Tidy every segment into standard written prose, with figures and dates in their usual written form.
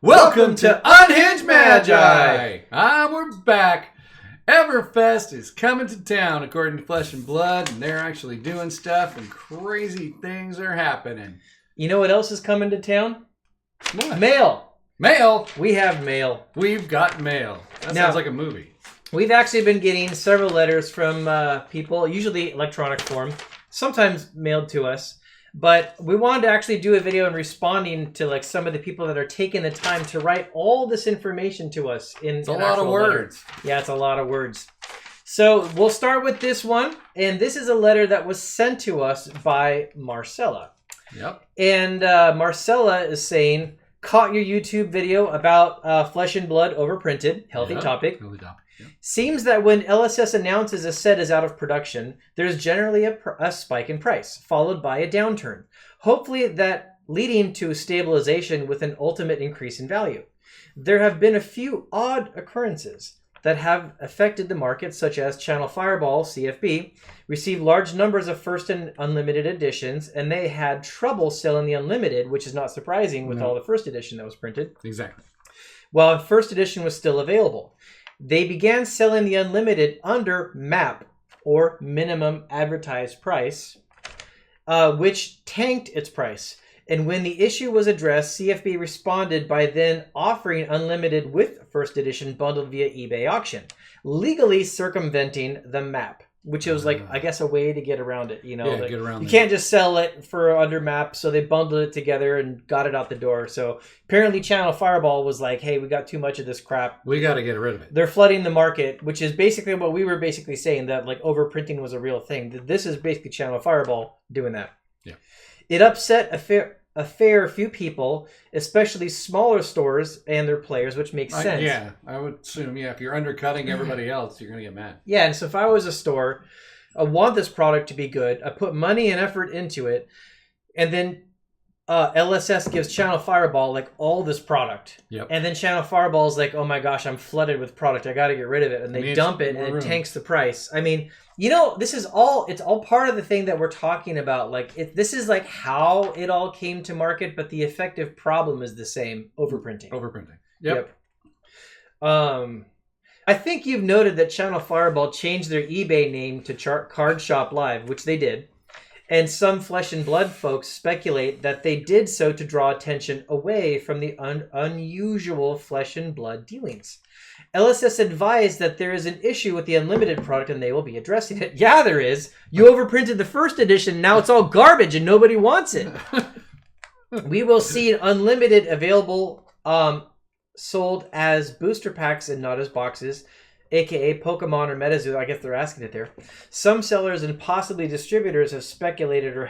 Welcome to Unhinged Magi! We're back. Everfest is coming to town, according to Flesh and Blood, and they're actually doing stuff, and crazy things are happening. You know what else is coming to town? What? Mail. Mail? We have mail. We've got mail. That sounds like a movie. We've actually been getting several letters from people, usually electronic form, sometimes mailed to us. But we wanted to actually do a video and responding to like some of the people that are taking the time to write all this information to us in It's a lot of words. Yeah, it's a lot of words. So we'll start with this one. And this is a letter that was sent to us by Marcella. Yep. And Marcella is saying, caught your YouTube video about Flesh and Blood overprinted. Healthy topic. Healthy topic. Yep. Seems that when LSS announces a set is out of production, there's generally a spike in price, followed by a downturn. Hopefully that leading to stabilization with an ultimate increase in value. There have been a few odd occurrences that have affected the market, such as Channel Fireball, CFB, received large numbers of first and unlimited editions, and they had trouble selling the unlimited, which is not surprising with all the first edition that was printed. Exactly. While first edition was still available. They began selling the unlimited under MAP, or minimum advertised price, which tanked its price. And when the issue was addressed, CFB responded by then offering unlimited with first edition bundled via eBay auction, legally circumventing the MAP, which was like, I guess, a way to get around it. You know, get around you can't just sell it for under MAP, so they bundled it together and got it out the door. So apparently Channel Fireball was like, hey, we got too much of this crap. We got to get rid of it. They're flooding the market, which is basically what we were basically saying, that like overprinting was a real thing. This is basically Channel Fireball doing that. Yeah. It upset a fair few people, especially smaller stores and their players, which makes sense. Yeah, I would assume, if you're undercutting everybody else, you're going to get mad. Yeah, and so if I was a store, I want this product to be good. I put money and effort into it, and then LSS gives Channel Fireball like all this product. Yep. And then Channel Fireball is like, oh my gosh, I'm flooded with product. I got to get rid of it. And they dump it, and it tanks the price. I mean, you know, it's all part of the thing that we're talking about. Like, this is like how it all came to market, but the effective problem is the same: overprinting. Overprinting. Yep. I think you've noted that Channel Fireball changed their eBay name to Card Shop Live, which they did. And some Flesh and Blood folks speculate that they did so to draw attention away from the unusual Flesh and Blood dealings. LSS advised that there is an issue with the unlimited product and they will be addressing it. Yeah, there is. You overprinted the first edition. Now it's all garbage and nobody wants it. We will see unlimited available sold as booster packs and not as boxes, aka Pokemon or MetaZoo. I guess they're asking it there. Some sellers and possibly distributors have speculated or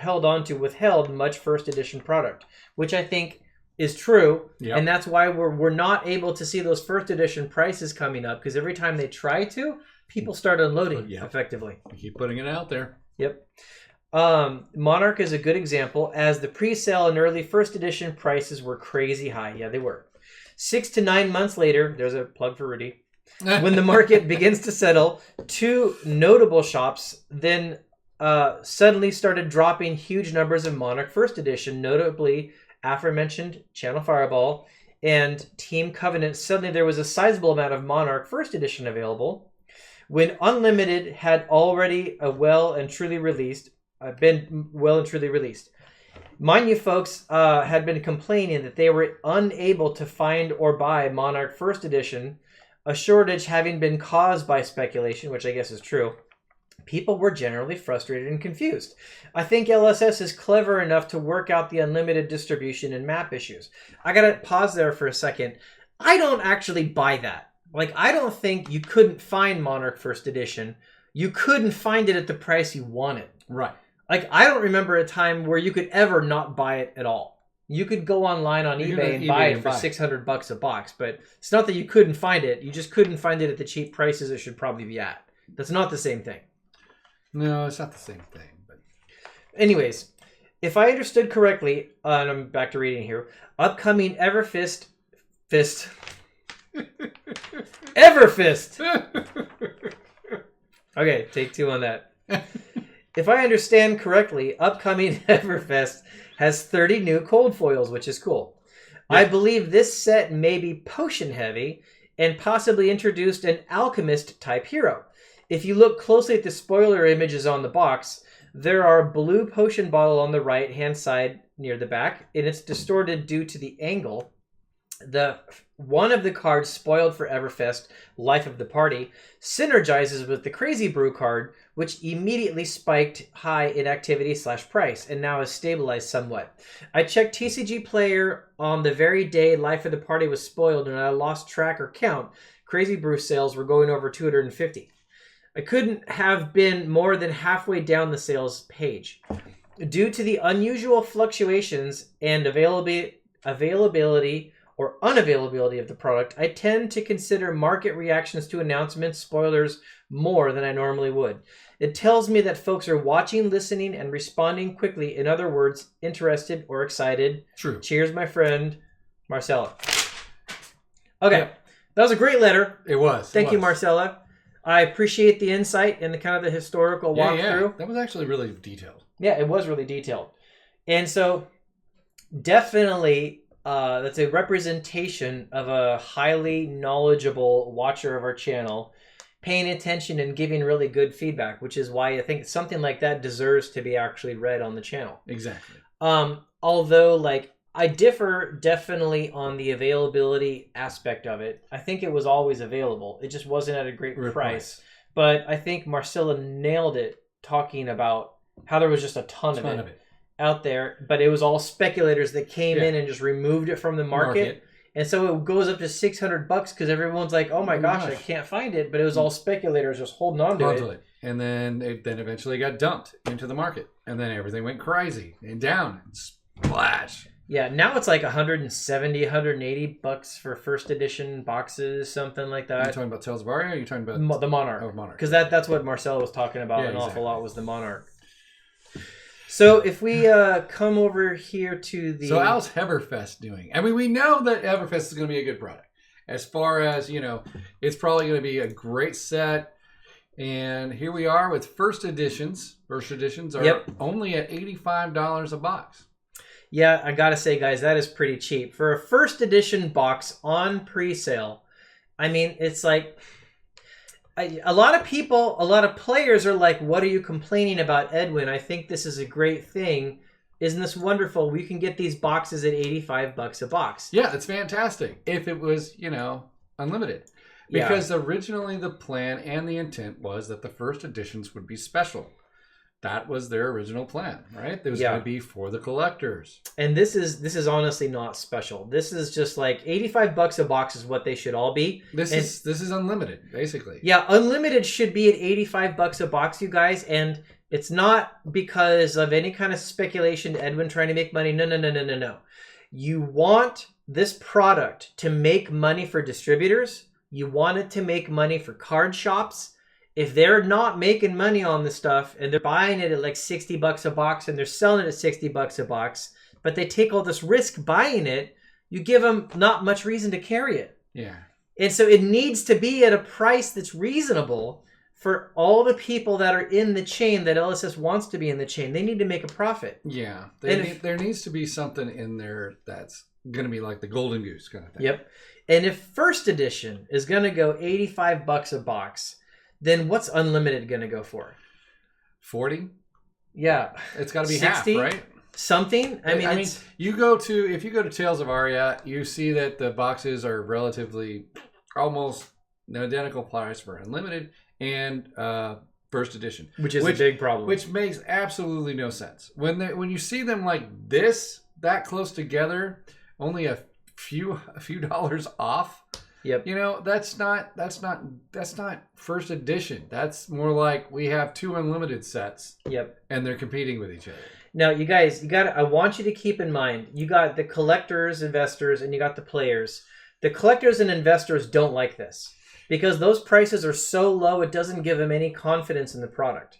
withheld much first edition product, which I think is true. Yep. And that's why we're not able to see those first edition prices coming up, because every time they try to, people start unloading effectively. You keep putting it out there. Yep. Monarch is a good example, as the pre-sale and early first edition prices were crazy high. Yeah, they were. 6 to 9 months later, there's a plug for Rudy, when the market begins to settle, two notable shops then suddenly started dropping huge numbers of Monarch First Edition, notably aforementioned Channel Fireball and Team Covenant. Suddenly there was a sizable amount of Monarch First Edition available, when Unlimited had already been well and truly released. Mind you, folks had been complaining that they were unable to find or buy Monarch First Edition, a shortage having been caused by speculation, which I guess is true. People were generally frustrated and confused. I think LSS is clever enough to work out the unlimited distribution and map issues. I gotta pause there for a second. I don't actually buy that. Like, I don't think you couldn't find Monarch First Edition. You couldn't find it at the price you wanted. Right. Like, I don't remember a time where you could ever not buy it at all. You could go online on eBay and buy it for $600 a box, but it's not that you couldn't find it. You just couldn't find it at the cheap prices it should probably be at. That's not the same thing. No, it's not the same thing. But anyways, if I understood correctly, and I'm back to reading here, upcoming Everfest. Okay, take two on that. If I understand correctly, upcoming Everfest has 30 new cold foils, which is cool. I believe this set may be potion heavy and possibly introduced an alchemist type hero. If you look closely at the spoiler images on the box, there are a blue potion bottle on the right hand side near the back, and it's distorted due to the angle. One of the cards spoiled for Everfest, Life of the Party, synergizes with the Crazy Brew card, which immediately spiked high in activity / price, and now has stabilized somewhat. I checked TCG Player on the very day Life of the Party was spoiled, and I lost track or count. Crazy Brew sales were going over 250. I couldn't have been more than halfway down the sales page. Due to the unusual fluctuations and availability or unavailability of the product, I tend to consider market reactions to announcements, spoilers, more than I normally would. It tells me that folks are watching, listening, and responding quickly. In other words, interested or excited. True. Cheers, my friend, Marcella. Okay, Yep. That was a great letter. It was. Thank you, Marcella. I appreciate the insight and the kind of the historical walkthrough. That was actually really detailed. Yeah, it was really detailed. And so definitely that's a representation of a highly knowledgeable watcher of our channel, paying attention and giving really good feedback, which is why I think something like that deserves to be actually read on the channel. Exactly. Although, like, I differ definitely on the availability aspect of it. I think it was always available. It just wasn't at a great price. But I think Marcella nailed it talking about how there was just a ton of it out there, but it was all speculators that came in and just removed it from the market. And so it goes up to $600 because everyone's like, oh my gosh, I can't find it. But it was all speculators just holding on to it. And then it eventually got dumped into the market. And then everything went crazy and down. Splash. Yeah, now it's like $170, $180 for first edition boxes, something like that. Are you talking about Tales of Aria, or are you talking about the Monarch? Oh, Monarch. Because that's what Marcella was talking about an awful lot, was the Monarch. So if we come over here to the... So how's Everfest doing? I mean, we know that Everfest is going to be a good product. As far as, you know, it's probably going to be a great set. And here we are with first editions. First editions are only at $85 a box. Yeah, I gotta say, guys, that is pretty cheap. For a first edition box on pre-sale, I mean, it's like... a lot of people, a lot of players are like, what are you complaining about, Edwin? I think this is a great thing. Isn't this wonderful? We can get these boxes at $85 a box. Yeah, it's fantastic. If it was, you know, unlimited. Because originally the plan and the intent was that the first editions would be special. That was their original plan, right? It was going to be for the collectors. And this is honestly not special. This is just like $85 a box is what they should all be. This is unlimited, basically. Yeah, unlimited should be at $85 a box, you guys. And it's not because of any kind of speculation, Edwin trying to make money. No. You want this product to make money for distributors. You want it to make money for card shops. If they're not making money on this stuff and they're buying it at like $60 a box and they're selling it at $60 a box, but they take all this risk buying it, you give them not much reason to carry it. Yeah. And so it needs to be at a price that's reasonable for all the people that are in the chain that LSS wants to be in the chain. They need to make a profit. Yeah. There needs to be something in there that's going to be like the golden goose kind of thing. Yep. And if first edition is going to go $85 a box, then what's unlimited going to go for? 40? Yeah. It's got to be 60? half, right? Something? I mean, if you go to Tales of Aria, you see that the boxes are relatively almost an identical price for unlimited and first edition. Which is a big problem. Which makes absolutely no sense. When you see them like this, that close together, only a few dollars off. Yep. You know, that's not first edition. That's more like we have two unlimited sets. Yep. And they're competing with each other. Now, you guys, I want you to keep in mind, you got the collectors, investors, and you got the players. The collectors and investors don't like this because those prices are so low, it doesn't give them any confidence in the product.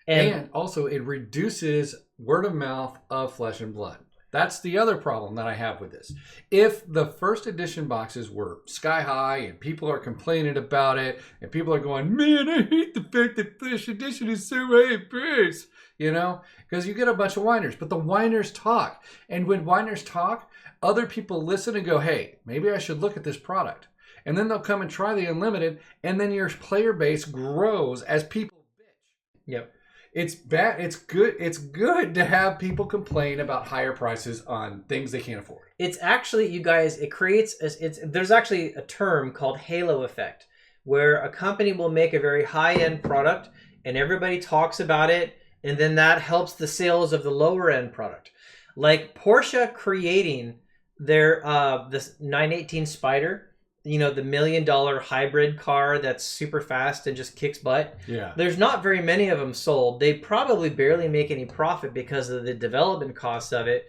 And also, it reduces word of mouth of Flesh and Blood. That's the other problem that I have with this. If the first edition boxes were sky high and people are complaining about it and people are going, man, I hate the fact that first edition is so high in price, you know, because you get a bunch of whiners, but the whiners talk. And when whiners talk, other people listen and go, hey, maybe I should look at this product. And then they'll come and try the unlimited, and then your player base grows as people bitch. Yep. It's bad. It's good. It's good to have people complain about higher prices on things they can't afford. It's actually, you guys, it creates, there's actually a term called halo effect, where a company will make a very high-end product and everybody talks about it, and then that helps the sales of the lower-end product. Like Porsche creating their this 918 Spider, you know, the $1 million hybrid car that's super fast and just kicks butt. Yeah. There's not very many of them sold. They probably barely make any profit because of the development costs of it.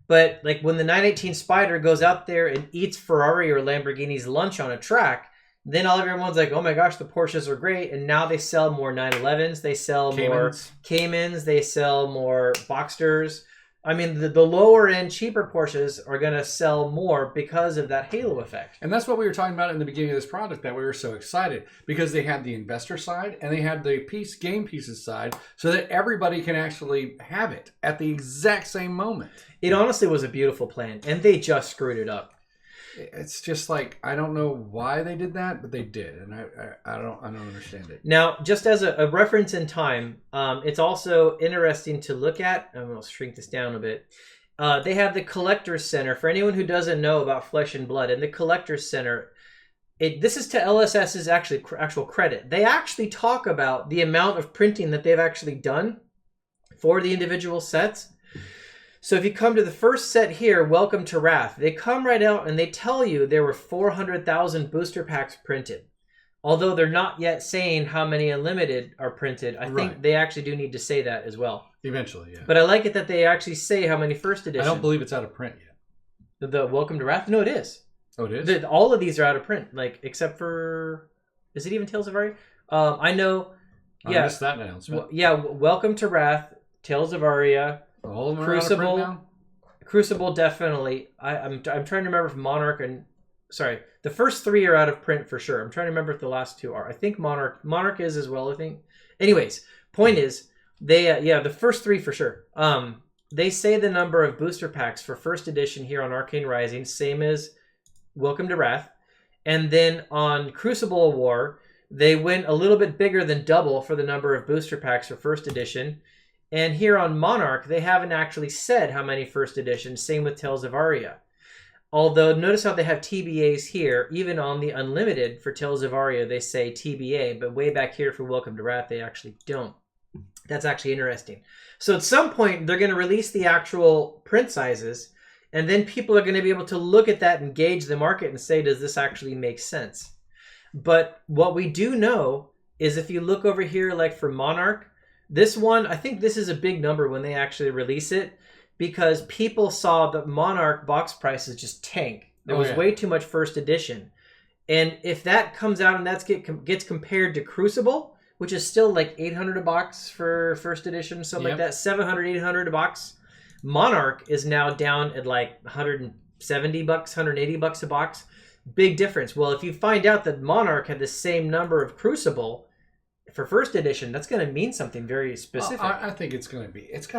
But like when the 918 Spider goes out there and eats Ferrari or Lamborghini's lunch on a track, then all everyone's like, oh my gosh, the Porsches are great. And now they sell more 911s. They sell more Caymans. They sell more Boxsters. I mean, the lower end, cheaper Porsches are going to sell more because of that halo effect. And that's what we were talking about in the beginning of this product, that we were so excited because they had the investor side and they had the game pieces side so that everybody can actually have it at the exact same moment. It honestly was a beautiful plan, and they just screwed it up. It's just like, I don't know why they did that, but they did, and I don't understand it. Now, just as a reference in time, it's also interesting to look at. I'm going to shrink this down a bit. They have the Collector's Center. For anyone who doesn't know about Flesh and Blood, and the Collector's Center, this is to LSS's actual credit. They actually talk about the amount of printing that they've actually done for the individual sets. So if you come to the first set here, Welcome to Wrath, they come right out and they tell you there were 400,000 booster packs printed. Although they're not yet saying how many unlimited are printed, I think they actually do need to say that as well. Eventually, yeah. But I like it that they actually say how many first edition. I don't believe it's out of print yet. The Welcome to Wrath? No, it is. Oh, it is? All of these are out of print, like except for, is it even Tales of Aria? I know. Yeah. I missed that announcement. Welcome to Wrath, Tales of Aria. All of them are out of print now? Crucible, definitely. I'm trying to remember if Monarch and... Sorry, the first three are out of print for sure. I'm trying to remember if the last two are. I think Monarch is as well, I think. Anyways, point is, they the first three for sure. They say the number of booster packs for first edition here on Arcane Rising, same as Welcome to Wrath. And then on Crucible War, they went a little bit bigger than double for the number of booster packs for first edition. And here on Monarch, they haven't actually said how many first editions. Same with Tales of Aria. Although, notice how they have TBAs here. Even on the Unlimited for Tales of Aria, they say TBA. But way back here for Welcome to Wrath, they actually don't. That's actually interesting. So at some point, they're going to release the actual print sizes. And then people are going to be able to look at that and gauge the market and say, does this actually make sense? But what we do know is if you look over here, like for Monarch, this one, I think this is a big number when they actually release it because people saw the Monarch box prices just tank. There was way too much first edition. And if that comes out and that gets compared to Crucible, which is still like $800 a box for first edition, something like that, $700, $800 a box, Monarch is now down at like $170, $180 a box. Big difference. Well, if you find out that Monarch had the same number of Crucible for first edition, that's going to mean something very specific. Well, I think it's got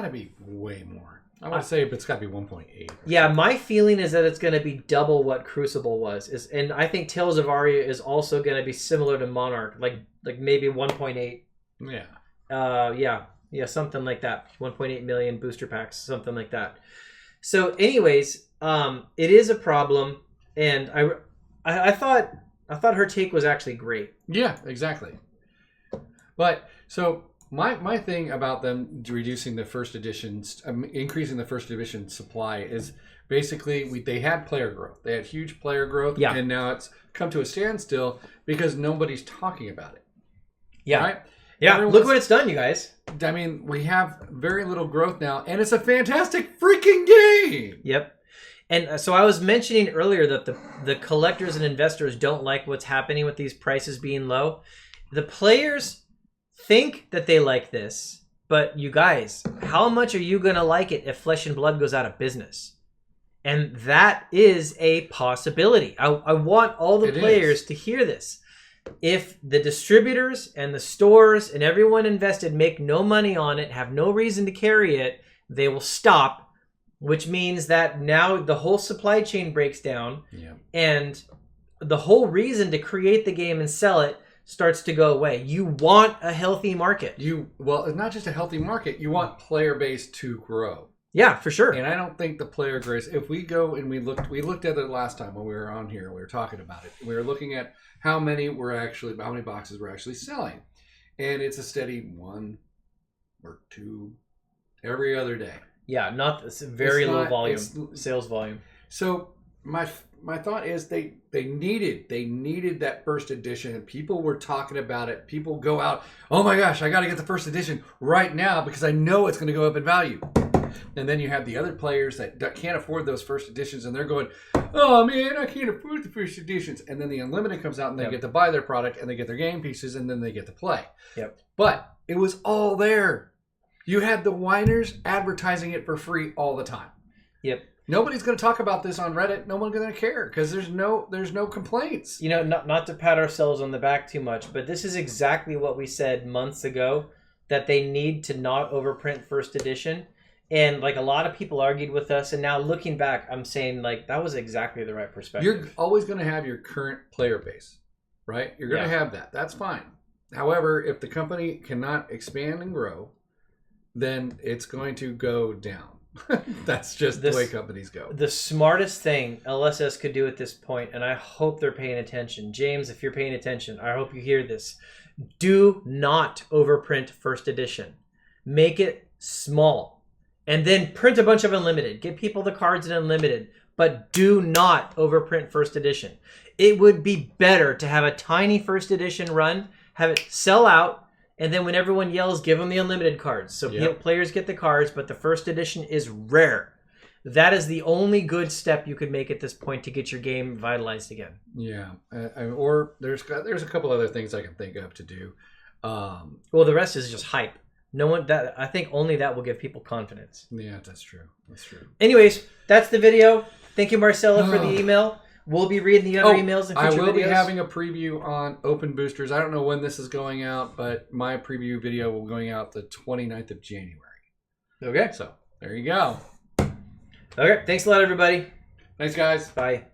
to be way more. I would say it's got to be 1.8. Yeah, my feeling is that it's going to be double what Crucible was. And I think Tales of Aria is also going to be similar to Monarch, like maybe 1.8. Yeah. Yeah, something like that. 1.8 million booster packs, something like that. So anyways, it is a problem, and I thought her take was actually great. Yeah, exactly. But so my thing about them reducing the first editions, increasing the first edition supply is basically they had player growth. They had huge player growth, and now it's come to a standstill because nobody's talking about it. Yeah, right? Yeah. Look what it's done, you guys. I mean, we have very little growth now, and it's a fantastic freaking game. Yep. And so I was mentioning earlier that the collectors and investors don't like what's happening with these prices being low. The players think that they like this, but you guys, how much are you going to like it if Flesh and Blood goes out of business? And that is a possibility. I want all the players to hear this. If the distributors and the stores and everyone invested make no money on it, have no reason to carry it, they will stop which means that now the whole supply chain breaks down, Yeah. and the whole reason to create the game and sell it starts to go away. You want a healthy market. Well, it's not just a healthy market. You want player base to grow. Yeah, for sure. And I don't think the player base. If we go and we looked at it last time when we were on here. We were talking about it. We were looking at how many boxes we're actually selling, and it's a steady 1 or 2 every other day. Yeah, not this very low volume sales volume. So my thought is they needed that first edition, and people were talking about it. People go out, oh my gosh, I got to get the first edition right now because I know it's going to go up in value. And then you have the other players that can't afford those first editions, and they're going, oh man, I can't afford the first editions. And then the Unlimited comes out, and they get to buy their product, and they get their game pieces, and then they get to play. Yep. But it was all there. You had the whiners advertising it for free all the time. Yep. Nobody's going to talk about this on Reddit. No one's going to care because there's no complaints. You know, not to pat ourselves on the back too much, but this is exactly what we said months ago, that they need to not overprint first edition. And like a lot of people argued with us, and now looking back, I'm saying like that was exactly the right perspective. You're always going to have your current player base, right? You're going to have that. That's fine. However, if the company cannot expand and grow, then it's going to go down. That's just the way companies go. The smartest thing LSS could do at this point, and I hope they're paying attention. James, if you're paying attention, I hope you hear this. Do not overprint first edition. Make it small. And then print a bunch of Unlimited. Get people the cards in Unlimited. But do not overprint first edition. It would be better to have a tiny first edition run, have it sell out, and then when everyone yells, give them the Unlimited cards. So players get the cards, but the first edition is rare. That is the only good step you could make at this point to get your game vitalized again. Yeah. Or there's a couple other things I can think of to do. Well, the rest is just hype. I think only that will give people confidence. Yeah, that's true. That's true. Anyways, that's the video. Thank you, Marcella, for the email. We'll be reading the other emails in future videos. I will be having a preview on open boosters. I don't know when this is going out, but my preview video will be going out the 29th of January. Okay. So, there you go. Okay. Thanks a lot, everybody. Thanks, guys. Bye.